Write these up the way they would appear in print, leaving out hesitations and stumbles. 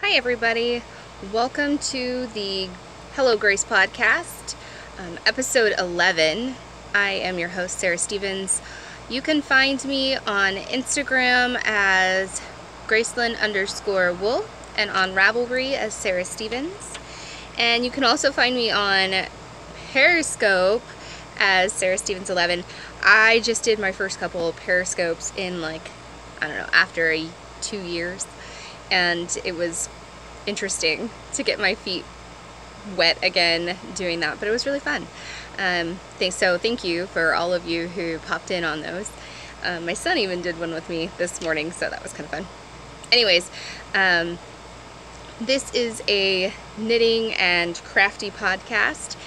Hi everybody, welcome to the Hello Grace podcast, episode 11. I am your host, Sarahstevens. You can find me on Instagram as Graceland_wool and on Ravelry as Sarahstevens. And you can also find me on Periscope as Sarahstevens11. I just did my first couple of Periscopes in after 2 years. And it was interesting to get my feet wet again doing that, but it was really fun. So thank you for all of you who popped in on those. My son even did one with me this morning, so that was kind of fun. Anyways, this is a knitting and crafty podcast,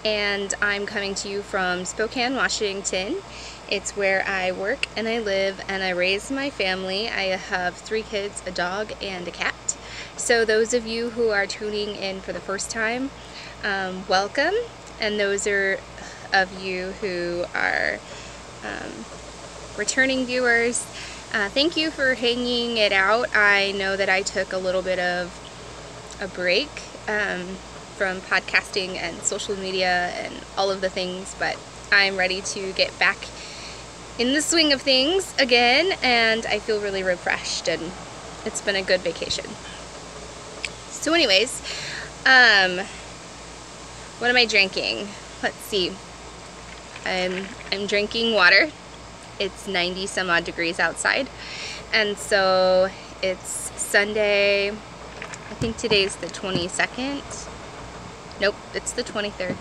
and I'm coming to you from Spokane, Washington. It's where I work and I live and I raise my family. I have 3 kids, a dog, and a cat. So those of you who are tuning in for the first time, welcome. And those of you who are returning viewers, thank you for hanging it out. I know that I took a little bit of a break from podcasting and social media and all of the things, but I'm ready to get back in the swing of things again, and I feel really refreshed, and it's been a good vacation. So anyways, what am I drinking? Let's see. I'm drinking water. It's 90 some odd degrees outside, and so it's Sunday. I think today's the 22nd. Nope, it's the 23rd.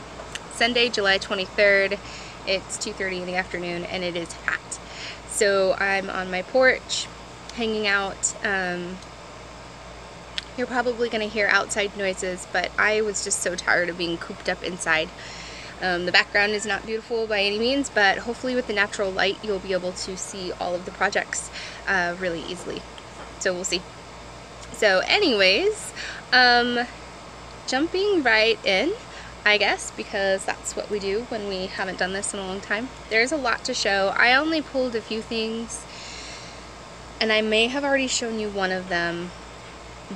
Sunday, July 23rd. It's 2:30 in the afternoon and it is hot. So I'm on my porch hanging out. You're probably going to hear outside noises, but I was just so tired of being cooped up inside. The background is not beautiful by any means, but hopefully with the natural light you'll be able to see all of the projects really easily. So we'll see. So anyways, jumping right in, I guess, because that's what we do when we haven't done this in a long time. There's a lot to show. I only pulled a few things, and I may have already shown you one of them,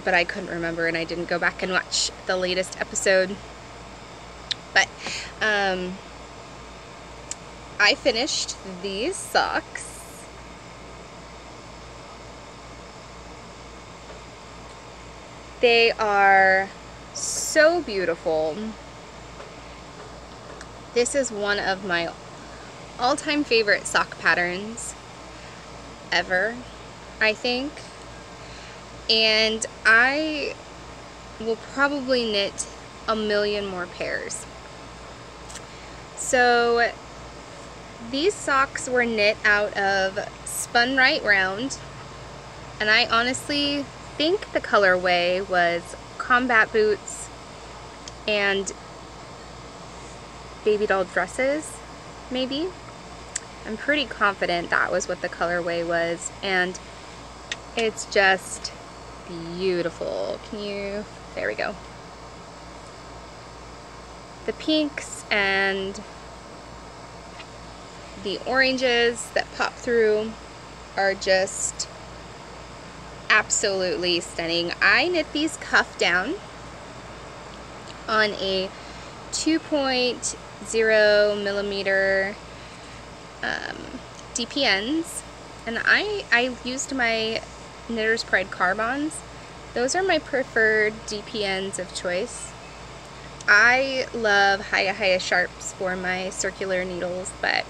but I couldn't remember and I didn't go back and watch the latest episode. But I finished these socks. They are so beautiful. This is one of my all-time favorite sock patterns ever, I think. And I will probably knit a million more pairs. So these socks were knit out of Spun Right Round, and I honestly think the colorway was combat boots and baby doll dresses, maybe. I'm pretty confident that was what the colorway was, and it's just beautiful. There we go. The pinks and the oranges that pop through are just absolutely stunning. I knit these cuff down on a 2.0 millimeter DPNs, and I used my Knitter's Pride Carbons. Those are my preferred DPNs of choice. I love Hiya Sharps for my circular needles, but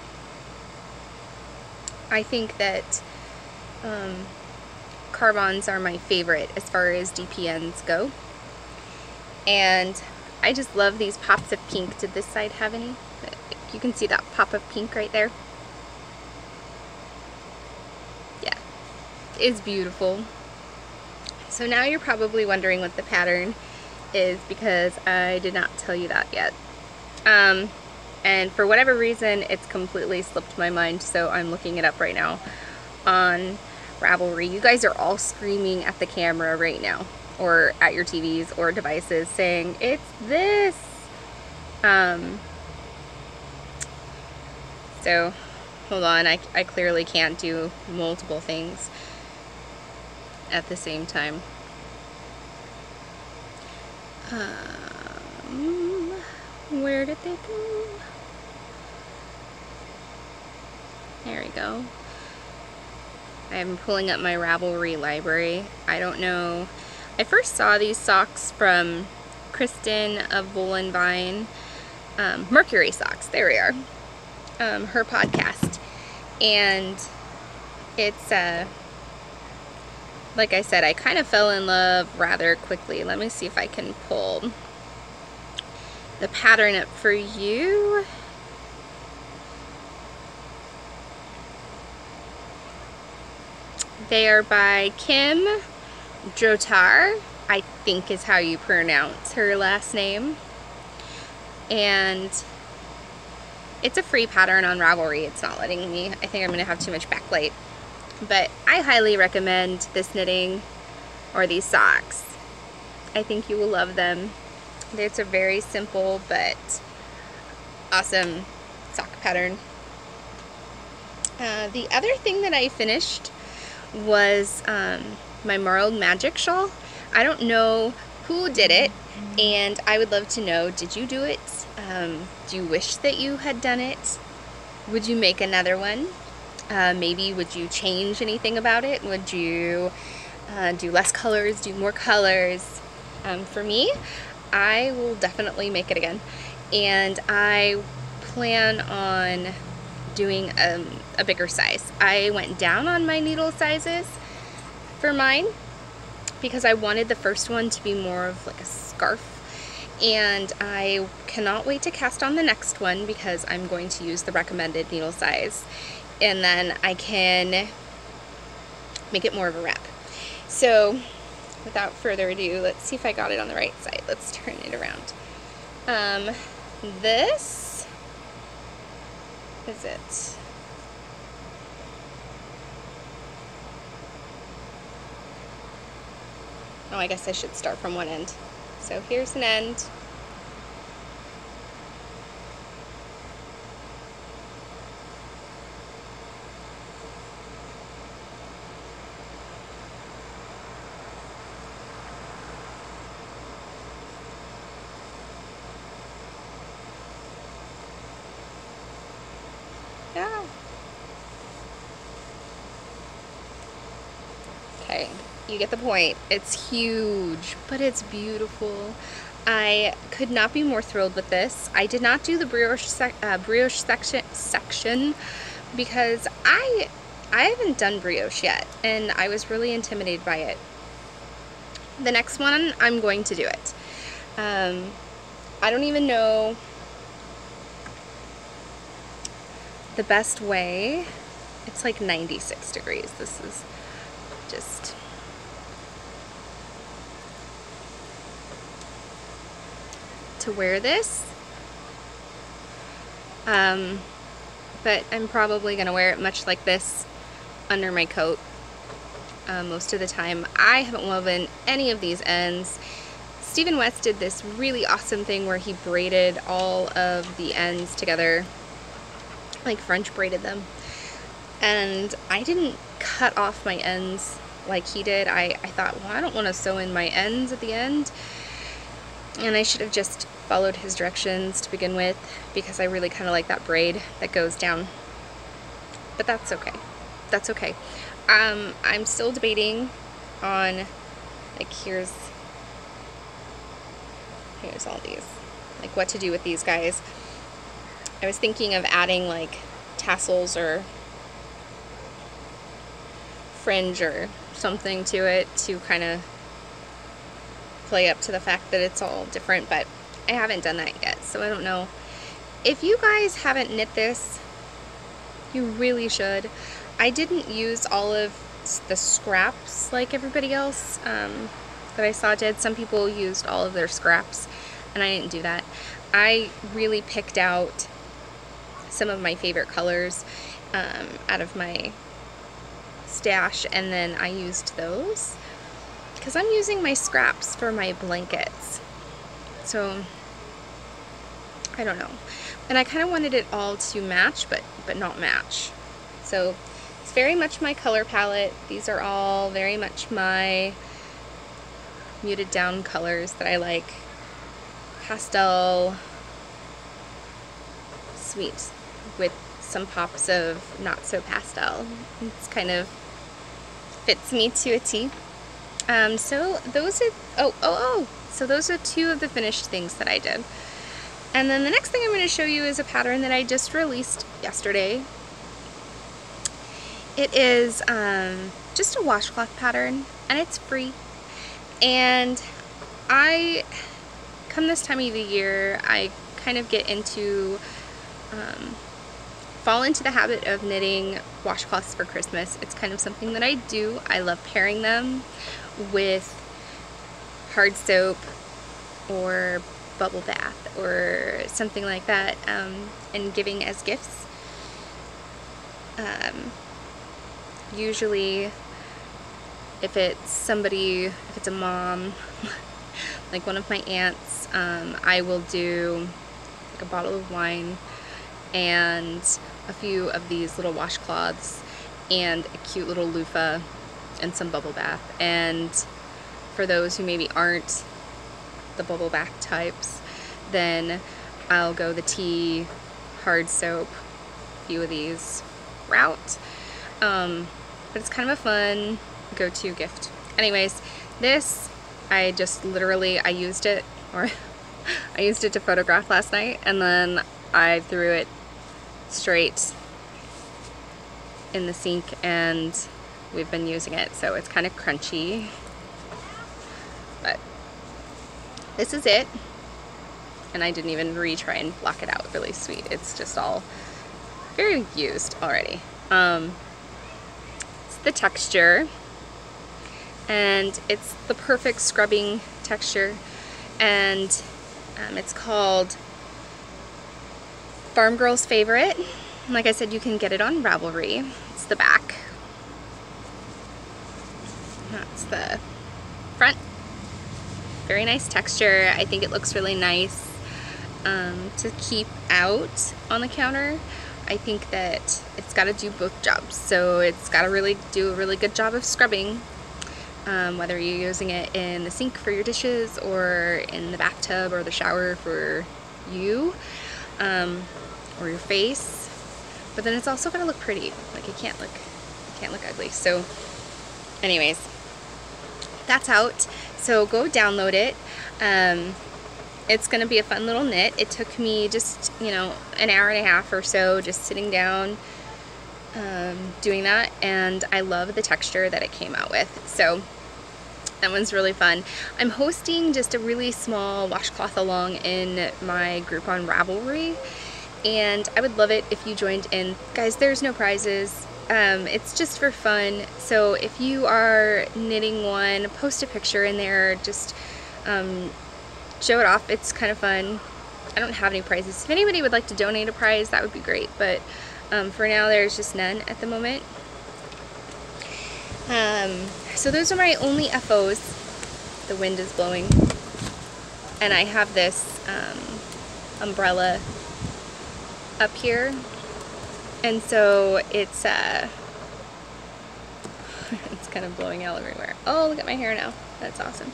I think that Carbons are my favorite as far as DPNs go. And I just love these pops of pink. Did this side have any? You can see that pop of pink right there. Yeah, it's beautiful. So now you're probably wondering what the pattern is, because I did not tell you that yet. And for whatever reason, it's completely slipped my mind, so I'm looking it up right now on Ravelry. You guys are all screaming at the camera right now, or at your TVs or devices, saying, it's this! So, hold on, I clearly can't do multiple things at the same time. Where did they go? There we go. I'm pulling up my Ravelry library. I don't know. I first saw these socks from Kristen of Woolen Vine. Mercury Socks, there we are. Her podcast. And it's, like I said, I kind of fell in love rather quickly. Let me see if I can pull the pattern up for you. They are by Kim Drotar, I think is how you pronounce her last name. And it's a free pattern on Ravelry. It's not letting me. I think I'm going to have too much backlight. But I highly recommend this knitting or these socks. I think you will love them. It's a very simple but awesome sock pattern. The other thing that I finished was my Marled Magic shawl. I don't know who did it, and I would love to know, did you do it? Do you wish that you had done it? Would you make another one? Maybe would you change anything about it? Would you do less colors, do more colors? For me, I will definitely make it again, and I plan on doing a bigger size. I went down on my needle sizes for mine because I wanted the first one to be more of like a scarf, and I cannot wait to cast on the next one because I'm going to use the recommended needle size, and then I can make it more of a wrap. So without further ado, let's see if I got it on the right side. Let's turn it around. This is it. Oh, I guess I should start from one end. So here's an end. Yeah. Okay, you get the point. It's huge, but it's beautiful. I could not be more thrilled with this. I did not do the brioche section because I haven't done brioche yet, and I was really intimidated by it. The next one, I'm going to do it. I don't even know the best way. It's like 96 degrees. This is just to wear this. But I'm probably gonna wear it much like this under my coat most of the time. I haven't woven any of these ends. Stephen West did this really awesome thing where he braided all of the ends together, like French braided them, and I didn't cut off my ends like he did. I thought, well, I don't want to sew in my ends at the end, and I should have just followed his directions to begin with because I really kind of like that braid that goes down, but that's okay. That's okay. I'm still debating on, like, here's all these, like what to do with these guys. I was thinking of adding like tassels or fringe or something to it to kind of play up to the fact that it's all different, but I haven't done that yet, so I don't know. If you guys haven't knit this, you really should. I didn't use all of the scraps like everybody else that I saw did. Some people used all of their scraps, and I didn't do that. I really picked out some of my favorite colors out of my stash, and then I used those because I'm using my scraps for my blankets. So I don't know, and I kind of wanted it all to match, but not match. So it's very much my color palette. These are all very much my muted down colors that I like. pastel sweet with some pops of not so pastel. It's kind of fits me to a T. So those are so those are two of the finished things that I did. And then the next thing I'm going to show you is a pattern that I just released yesterday. It is just a washcloth pattern, and it's free. And come this time of the year, I kind of get into fall into the habit of knitting washcloths for Christmas. It's kind of something that I do. I love pairing them with hard soap or bubble bath or something like that, and giving as gifts. Usually if it's a mom, like one of my aunts, I will do like a bottle of wine and a few of these little washcloths and a cute little loofah and some bubble bath. And for those who maybe aren't the bubble bath types, then I'll go the tea, hard soap, a few of these route. But it's kind of a fun go-to gift. Anyways, this, I used it to photograph last night, and then I threw it straight in the sink, and we've been using it, so it's kind of crunchy. But this is it, and I didn't even retry and block it out. Really sweet. It's just all very used already. It's the texture, and it's the perfect scrubbing texture, and it's called Farm Girl's Favorite. Like I said, you can get it on Ravelry. It's the back. That's the front. Very nice texture. I think it looks really nice to keep out on the counter. I think that it's got to do both jobs. So it's got to really do a really good job of scrubbing, whether you're using it in the sink for your dishes or in the bathtub or the shower for you, or your face. But then it's also got to look pretty. Like it can't look ugly. So anyways, that's out. So go download it. It's going to be a fun little knit. It took me just, an hour and a half or so just sitting down doing that, and I love the texture that it came out with. So that one's really fun. I'm hosting just a really small washcloth along in my group on Ravelry, and I would love it if you joined in. Guys, there's no prizes. It's just for fun. So if you are knitting one, post a picture in there, just show it off. It's kind of fun. I don't have any prizes. If anybody would like to donate a prize, that would be great, but for now there's just none at the moment. So those are my only FOs. The wind is blowing, and I have this umbrella up here, and so it's it's kind of blowing out everywhere. Oh, look at my hair now. That's awesome.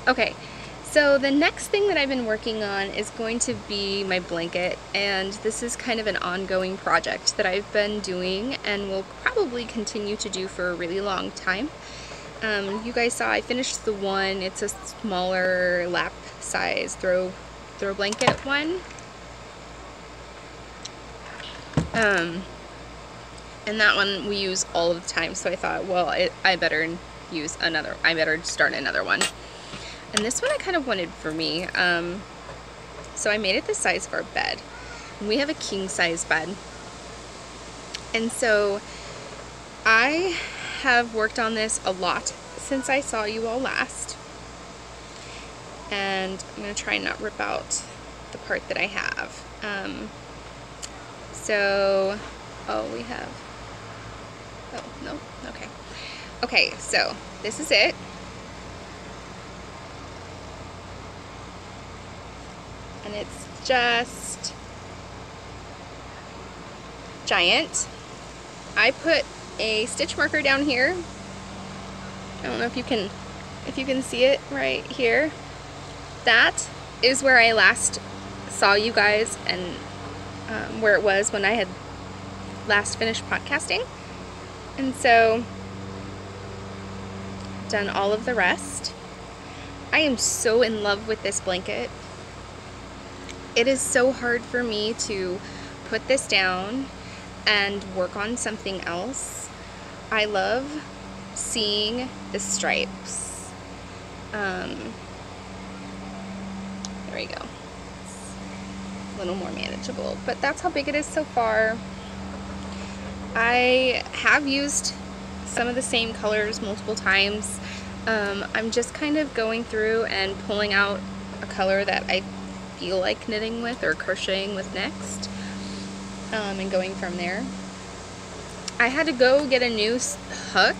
Okay, so the next thing that I've been working on is going to be my blanket, and this is kind of an ongoing project that I've been doing and will probably continue to do for a really long time. You guys saw I finished the one. It's a smaller lap size throw blanket one. And that one we use all of the time, so I thought, well, I better start another one. And this one I kind of wanted for me, so I made it the size of our bed. And we have a king size bed, and so I have worked on this a lot since I saw you all last, and I'm going to try and not rip out the part that I have. Okay, so this is it. And it's just giant. I put a stitch marker down here. I don't know if you can see it right here. That is where I last saw you guys, and where it was when I had last finished podcasting. And so I've done all of the rest. I am so in love with this blanket. It is so hard for me to put this down and work on something else. I love seeing the stripes. There we go. It's a little more manageable, but that's how big it is so far. I have used some of the same colors multiple times. I'm just kind of going through and pulling out a color that I feel like knitting with or crocheting with next, and going from there. I had to go get a new hook.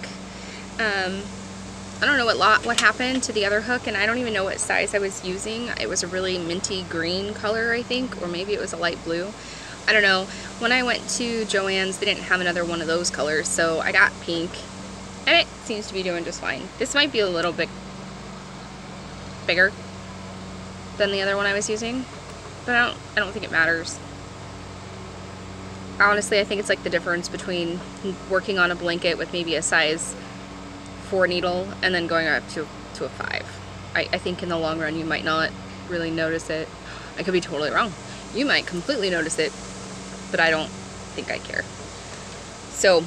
I don't know what happened to the other hook, and I don't even know what size I was using. It was a really minty green color, I think, or maybe it was a light blue. I don't know. When I went to Joann's, they didn't have another one of those colors, so I got pink, and it seems to be doing just fine. This might be a little bit bigger than the other one I was using, but I don't think it matters. Honestly, I think it's like the difference between working on a blanket with maybe a size 4 needle and then going up to a 5. I think in the long run you might not really notice it. I could be totally wrong. You might completely notice it, but I don't think I care. So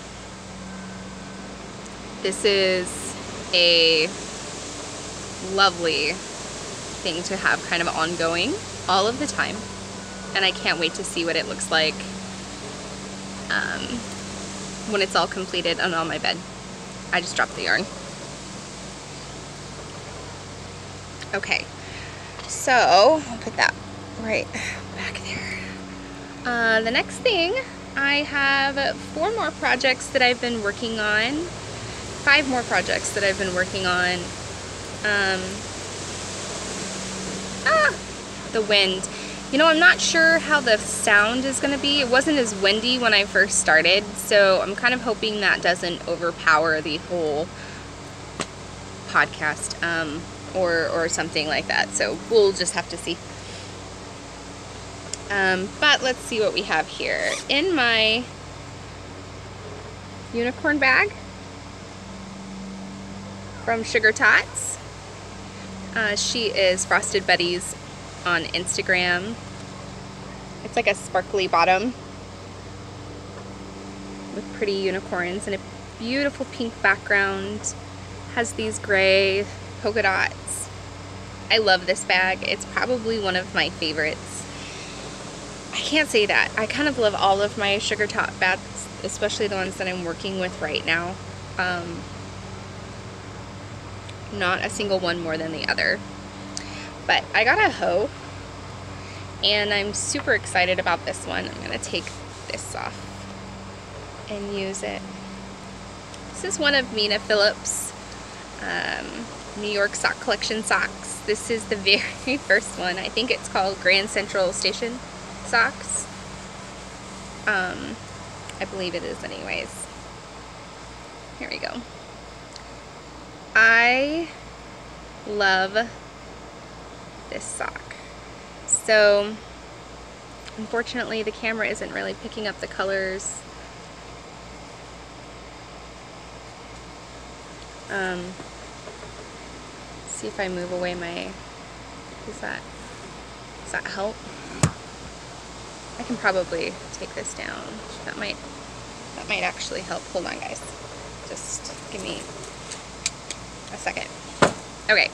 this is a lovely thing to have kind of ongoing all of the time, and I can't wait to see what it looks like when it's all completed and on my bed. I just dropped the yarn. Okay, so I'll put that right back there. The next thing, I have 4 more projects that I've been working on. 5 more projects that I've been working on. The wind. You know, I'm not sure how the sound is going to be. It wasn't as windy when I first started, so I'm kind of hoping that doesn't overpower the whole podcast, or something like that. So we'll just have to see. But let's see what we have here. In my unicorn bag from Sugar Tots. She is Frosted Betty's on Instagram. It's like a sparkly bottom with pretty unicorns and a beautiful pink background. Has these gray polka dots. I love this bag. It's probably one of my favorites. I can't say that. I kind of love all of my Sugar Tot bags, especially the ones that I'm working with right now. Not a single one more than the other. But I got a hoe, and I'm super excited about this one. I'm going to take this off and use it. This is one of Mina Phillips' New York Sock Collection socks. This is the very first one. I think it's called Grand Central Station socks. I believe it is anyways. Here we go. I love this sock. So unfortunately the camera isn't really picking up the colors. See if I move away my, does that help? I can probably take this down. That might actually help. Hold on guys. Just give me a second. Okay.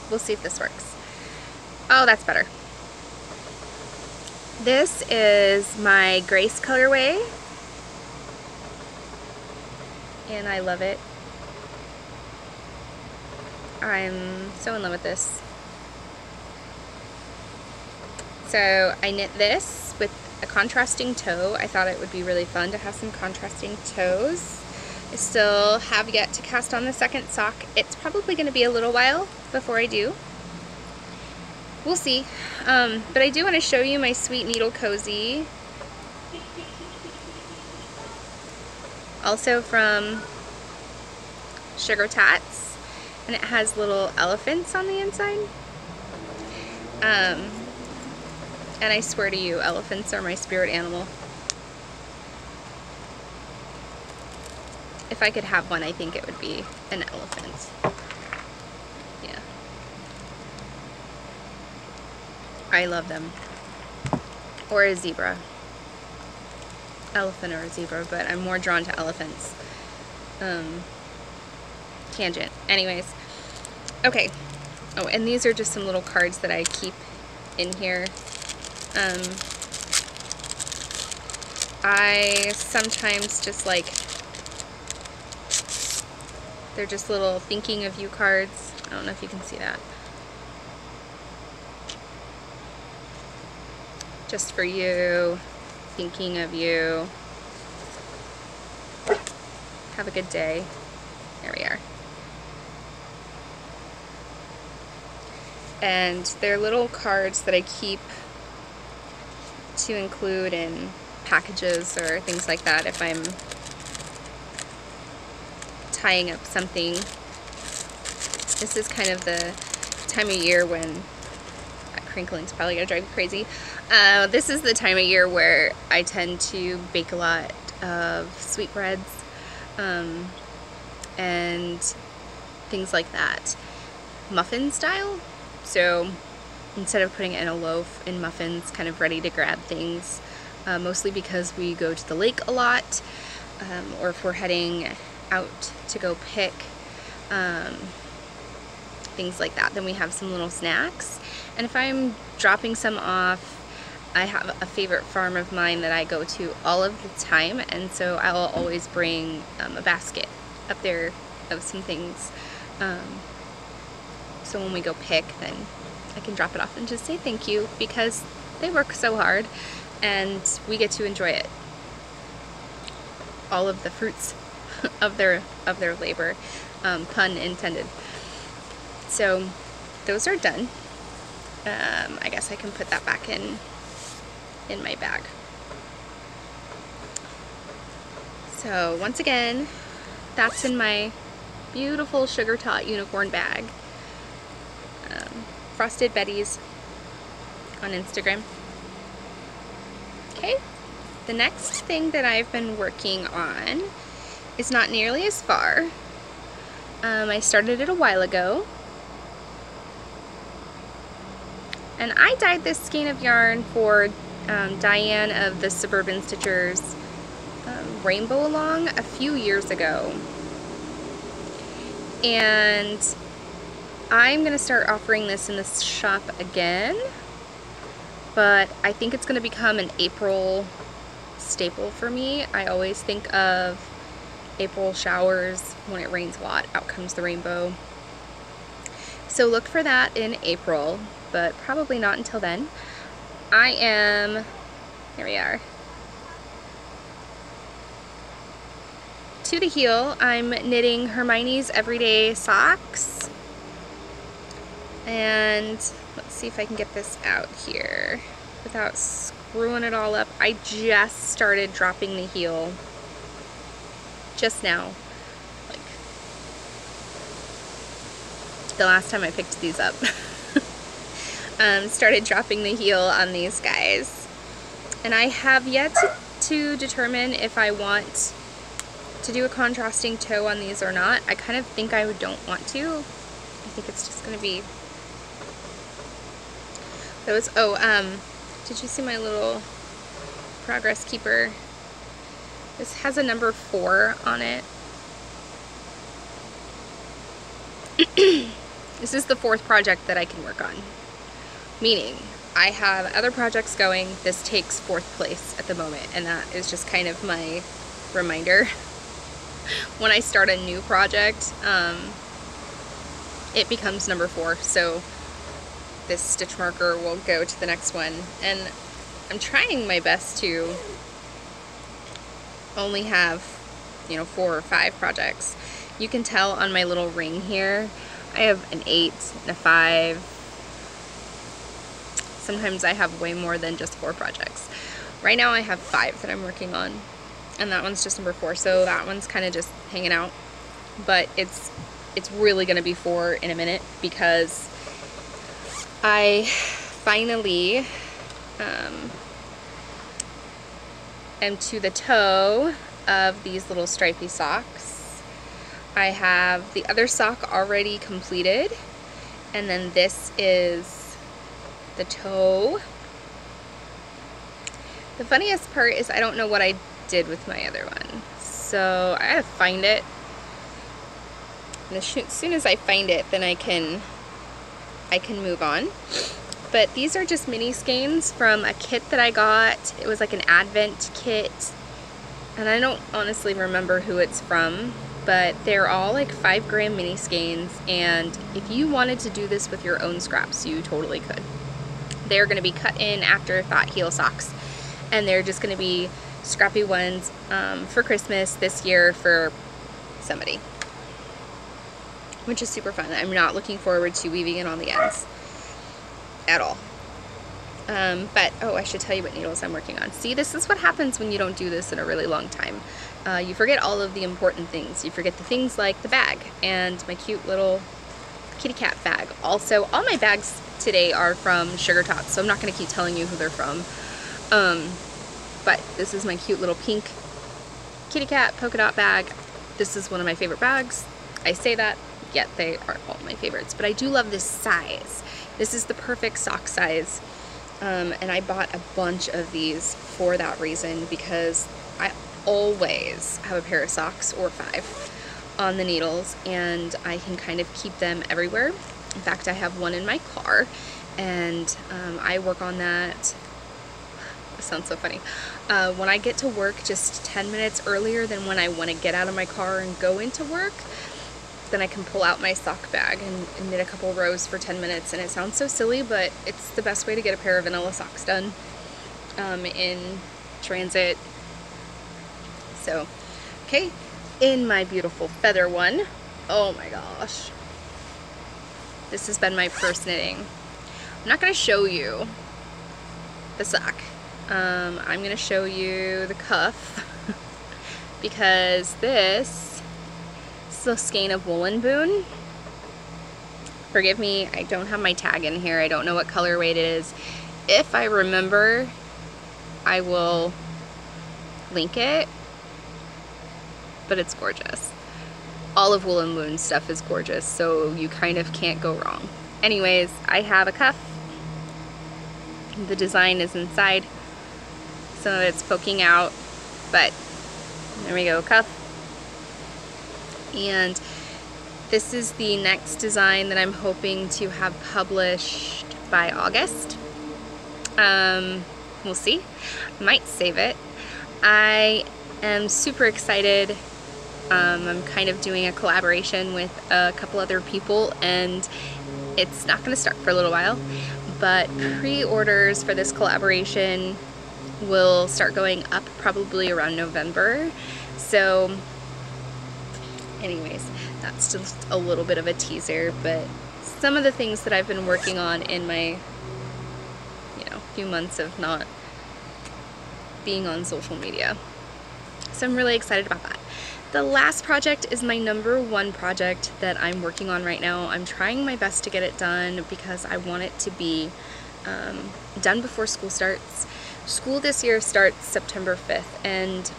We'll see if this works. Oh, that's better. This is my Grace colorway, and I love it. I'm so in love with this. So I knit this with a contrasting toe. I thought it would be really fun to have some contrasting toes. I still have yet to cast on the second sock. It's probably going to be a little while before I do. We'll see. But I do want to show you my Sweet Needle Cozy. Also from Sugar Tots. And it has little elephants on the inside. And I swear to you, elephants are my spirit animal. If I could have one, I think it would be an elephant. Yeah. I love them. Or a zebra. Elephant or a zebra, but I'm more drawn to elephants. Tangent. Anyways. Okay. Oh, and these are just some little cards that I keep in here. I sometimes just like, they're just little thinking of you cards. I don't know if you can see that. Just for you, thinking of you. Have a good day. There we are. And they're little cards that I keep to include in packages or things like that if I'm tying up something. This is kind of the time of year when, that crinkling's probably gonna drive you crazy. This is the time of year where I tend to bake a lot of sweetbreads and things like that, muffin style. So instead of putting it in a loaf, in muffins, kind of ready to grab things, mostly because we go to the lake a lot, or if we're heading out to go pick things like that, then we have some little snacks. And if I'm dropping some off, I have a favorite farm of mine that I go to all of the time, and so I'll always bring a basket up there of some things. So when we go pick, then I can drop it off and just say thank you, because they work so hard and we get to enjoy it. All of the fruits of their labor, pun intended. So those are done. I guess I can put that back in my bag. So once again, that's in my beautiful Sugar Tot unicorn bag. Frosted Betty's on Instagram. Okay, the next thing that I've been working on is not nearly as far. I started it a while ago, and I dyed this skein of yarn for Diane of the Suburban Stitchers Rainbow Along a few years ago, and I'm going to start offering this in this shop again, but I think it's going to become an April staple for me. I always think of April showers. When it rains a lot, out comes the rainbow. So look for that in April, but probably not until then. Here we are. To the heel, I'm knitting Hermione's Everyday Socks. And let's see if I can get this out here without screwing it all up. I just started dropping the heel just now, like the last time I picked these up. Started dropping the heel on these guys, and I have yet to determine if I want to do a contrasting toe on these or not. I kind of think I don't want to. I think it's just going to be those. Did you see my little progress keeper? This has a number 4 on it. This is the 4th project that I can work on. Meaning, I have other projects going. This takes 4th place at the moment, and that is just kind of my reminder. When I start a new project, it becomes number 4. So this stitch marker will go to the next one, and I'm trying my best to only have, 4 or 5 projects. You can tell on my little ring here, I have an 8 and a 5. Sometimes I have way more than just 4 projects. Right now I have 5 that I'm working on, and that one's just number 4, so that one's kind of just hanging out. But it's really going to be 4 in a minute, because I finally am to the toe of these little stripy socks. I have the other sock already completed, and then this is the toe. The funniest part is I don't know what I did with my other one, so I gotta find it. And as soon as I find it, then I can move on. But these are just mini skeins from a kit that I got. It was like an advent kit, and I don't honestly remember who it's from, but they're all like 5-gram mini skeins, and if you wanted to do this with your own scraps, you totally could. They're going to be cut in afterthought heel socks, and they're just going to be scrappy ones for Christmas this year for somebody, which is super fun. I'm not looking forward to weaving it on the ends at all. But, oh, I should tell you what needles I'm working on. See, this is what happens when you don't do this in a really long time. You forget all of the important things. You forget the things like the bag and my cute little kitty cat bag. Also, all my bags today are from Sugar Tots, so I'm not going to keep telling you who they're from. But this is my cute little pink kitty cat polka dot bag. This is one of my favorite bags. I say that, yet they are all my favorites. But I do love this size. This is the perfect sock size. And I bought a bunch of these for that reason, because I always have a pair of socks or 5 on the needles, and I can kind of keep them everywhere. In fact, I have one in my car, and I work on that. This sounds so funny. When I get to work just 10 minutes earlier than when I want to get out of my car and go into work, then I can pull out my sock bag and knit a couple rows for 10 minutes. And it sounds so silly, but it's the best way to get a pair of vanilla socks done in transit. So, okay, in my beautiful feather one. Oh my gosh. This has been my first knitting. I'm not going to show you the sock. I'm going to show you the cuff because this is a skein of Woolen Boon. Forgive me, I don't have my tag in here. I don't know what colorway it is. If I remember, I will link it, but it's gorgeous. All of Woolen Boon stuff is gorgeous, so you kind of can't go wrong. Anyways, I have a cuff. The design is inside. Some of it's poking out, but there we go, cuff. And this is the next design that I'm hoping to have published by August. We'll see. Might save it. I am super excited. I'm kind of doing a collaboration with a couple other people, and it's not going to start for a little while, but pre-orders for this collaboration will start going up probably around November. So anyways, that's just a little bit of a teaser, but some of the things that I've been working on in my, few months of not being on social media. So I'm really excited about that. The last project is my #1 project that I'm working on right now. I'm trying my best to get it done because I want it to be done before school starts. School this year starts September 5th, and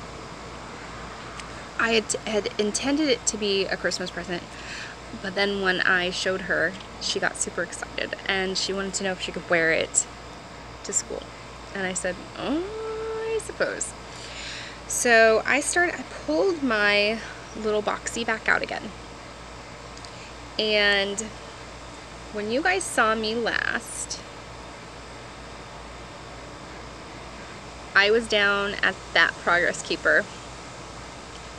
I had intended it to be a Christmas present, but then when I showed her, she got super excited, and she wanted to know if she could wear it to school. And I said, oh, I suppose. So I pulled my little boxy back out again. And when you guys saw me last, I was down at that Progress Keeper.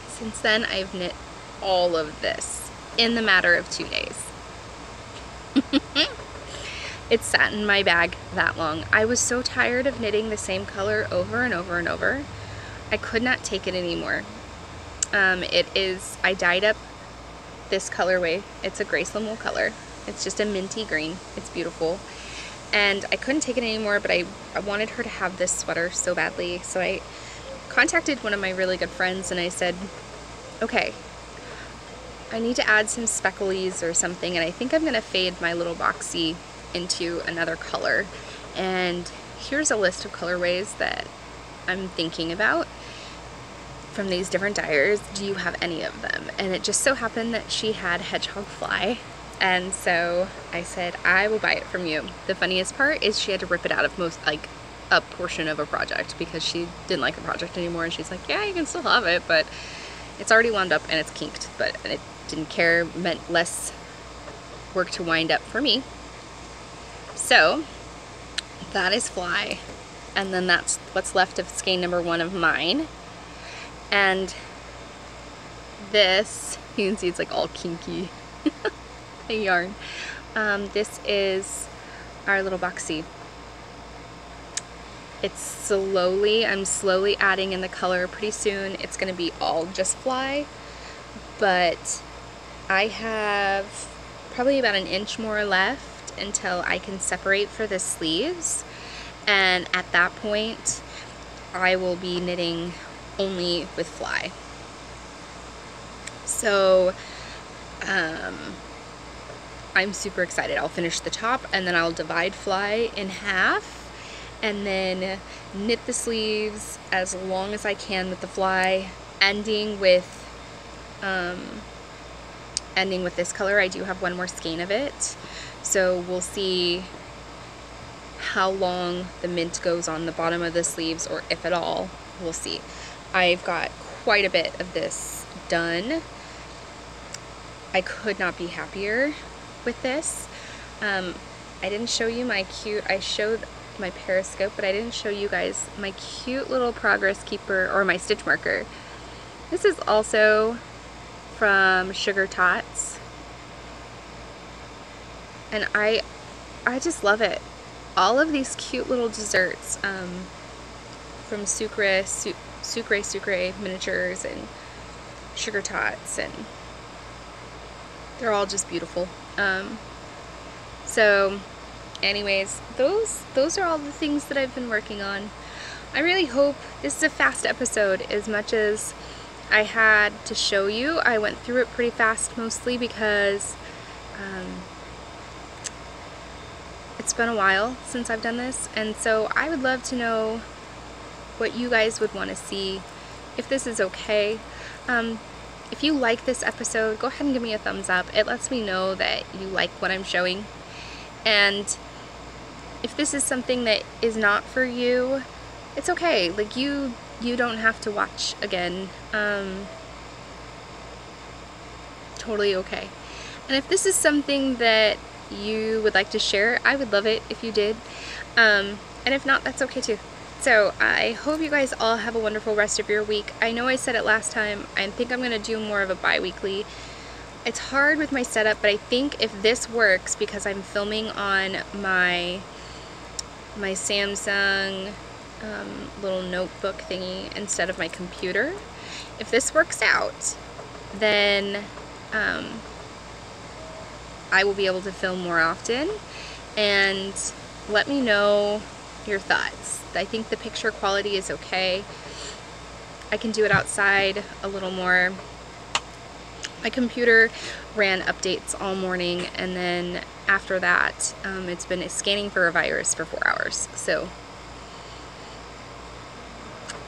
Since then, I've knit all of this in the matter of 2 days. It sat in my bag that long. I was so tired of knitting the same color over and over and over. I could not take it anymore. I dyed up this colorway. It's a Graceland wool color. It's just a minty green. It's beautiful. And I couldn't take it anymore, but I wanted her to have this sweater so badly. So I contacted one of my really good friends and I said, okay, I need to add some specklies or something, and I think I'm going to fade my little boxy into another color. And here's a list of colorways that I'm thinking about from these different dyers. Do you have any of them? And it just so happened that she had hedgehog fly, and so I said, I will buy it from you. The funniest part is she had to rip it out of a portion of a project because she didn't like the project anymore, and she's like, yeah, you can still have it, but it's already wound up and it's kinked. But it didn't care, meant less work to wind up for me. So that is fly, and then that's what's left of skein number 1 of mine. And this, you can see it's like all kinky yarn. This is our little boxy. I'm slowly adding in the color. Pretty soon it's gonna be all just fly, but I have probably about an inch more left until I can separate for the sleeves, and at that point I will be knitting only with fly. So I'm super excited. I'll finish the top and then I'll divide fly in half and then knit the sleeves as long as I can with the fly, ending with this color. I do have one more skein of it, so we'll see how long the mint goes on the bottom of the sleeves, or if at all. We'll see. I've got quite a bit of this done. I could not be happier with this. I didn't show you I showed my Periscope, but I didn't show you guys my cute little progress keeper, or my stitch marker. This is also from Sugar Tots, and I just love it. All of these cute little desserts from Sucre Miniatures and Sugar Tots, and they're all just beautiful. So anyways, those are all the things that I've been working on. I really hope this is a fast episode. As much as I had to show you, I went through it pretty fast, mostly because it's been a while since I've done this, and so I would love to know what you guys would want to see, if this is okay. If you like this episode, go ahead and give me a thumbs up. It lets me know that you like what I'm showing. And if this is something that is not for you, it's okay. Like, you don't have to watch again. Totally okay. And if this is something that you would like to share, I would love it if you did. And if not, that's okay too. So I hope you guys all have a wonderful rest of your week. I know I said it last time. I think I'm going to do more of a bi-weekly. It's hard with my setup, but I think if this works, because I'm filming on my Samsung little notebook thingy instead of my computer, if this works out, then I will be able to film more often. And let me know your thoughts. I think the picture quality is okay. I can do it outside a little more. My computer ran updates all morning, and then after that it's been scanning for a virus for 4 hours, so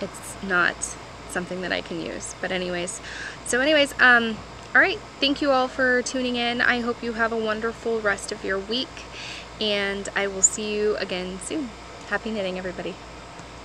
it's not something that I can use. But anyways, alright, thank you all for tuning in. I hope you have a wonderful rest of your week, and I will see you again soon. Happy knitting, everybody.